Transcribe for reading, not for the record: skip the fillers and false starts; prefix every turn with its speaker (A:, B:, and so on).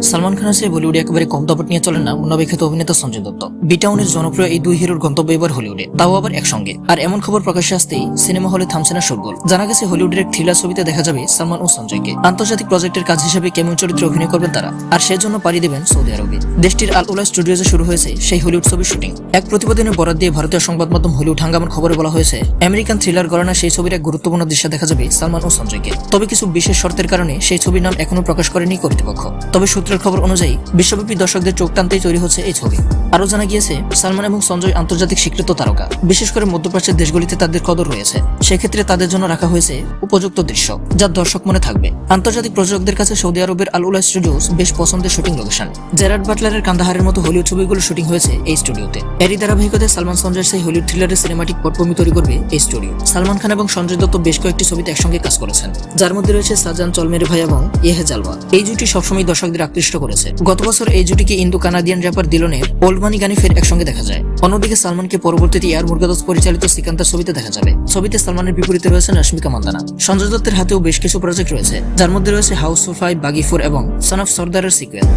A: সালমান খান আছে বলিউডে একেবারে কম দাপট নিয়ে চলেন না মুন্নাবিখ্যাত অভিনেতা সঞ্জয় দত্ত। বিটাউনের জনপ্রিয় এই দুই হিরোর গন্তব্য এবার হলিউডে, তাও আবার একসঙ্গে। আর এমন খবর প্রকাশ্যে আসতেই সিনেমা হলে থামছে না শোরগোল। জানা গেছে হলিউডের এক থ্রিলার ছবিতে দেখা যাবে সালমান ও সঞ্জয়কে। আন্তর্জাতিক প্রজেক্টের কাজ হিসেবে কেমন চরিত্রে অভিনয় করবেন তারা, আর সেজন্য পাড়ি দেবেন সৌদি আরবে। দেশটির আল উলা স্টুডিওজে শুরু হয়েছে সেই হলিউড ছবির শুটিং। এক প্রতিবেদনের বরাত দিয়ে ভারতীয় সংবাদ মাধ্যম হলিউড হাঙ্গামার খবরে বলা হয়েছে, আমেরিকান থ্রিলার ঘরানা সেই ছবির এক গুরুত্বপূর্ণ দৃশ্য দেখা যাবে সালমান ও সঞ্জয়কে। তবে কিছু বিশেষ শর্তের কারণে সেই ছবির নাম এখনো প্রকাশ করেনি কর্তৃপক্ষ। তবে সূত্রের খবর অনুযায়ী বিশ্বব্যাপী দর্শকদের চোখ টানতেই তৈরি হচ্ছে এই ছবি। আরও জানা গিয়েছে, সালমান এবং সঞ্জয় আন্তর্জাতিক স্বীকৃত তারকা। বিশেষ করে মধ্যপ্রাচ্যের দেশগুলিতে তাদের কদর রয়েছে। সেক্ষেত্রে তাদের জন্য রাখা হয়েছে উপযুক্ত দৃশ্য, যা দর্শক মনে থাকবে। আন্তর্জাতিক প্রযোজকদের কাছে সৌদি আরবের আল উলা স্টুডিওস বেশ পছন্দের শুটিং লোকেশন। জেরার্ড বাটলারের কান্দাহারের মতো হলিউড ছবিগুলো শুটিং হয়েছে এই স্টুডিওতে। এরই ধারাবাহিকতায় সালমান সঞ্জয়ের সেই হলিউড থ্রিলারের সিনেমাটিক পটভূমি তৈরি করবে এই স্টুডিও। সালমান খান এবং সঞ্জয় দত্ত বেশ কয়েকটি ছবিতে একসঙ্গে কাজ করেছেন, যার মধ্যে রয়েছে সাজান, চল মেরে ভাই এবং ইহে জালওয়া। এই জুটি সবসময় দর্শকদের আকৃষ্ট করেছে। গত বছর এই জুটিকে ইন্দো কানাডিয়ান র্যাপার দিলনের ওল্ড মানি গানে ফের একসঙ্গে দেখা যায়। অন্যদিকে সালমানকে পরবর্তীতে এয়ার মুরগাদাস পরিচালিত সিকান্তার ছবিতে দেখা যাবে। ছবিতে সালমানের বিপরীতে রয়েছেন রশ্মিকা মান্দানা। সঞ্জয় দত্তের হাতেও বেশ কিছু প্রজেক্ট রয়েছে, যার মধ্যে রয়েছে হাউসফুল 5, বাগি 4 এবং সন অফ সর্দারের সিকুয়েল।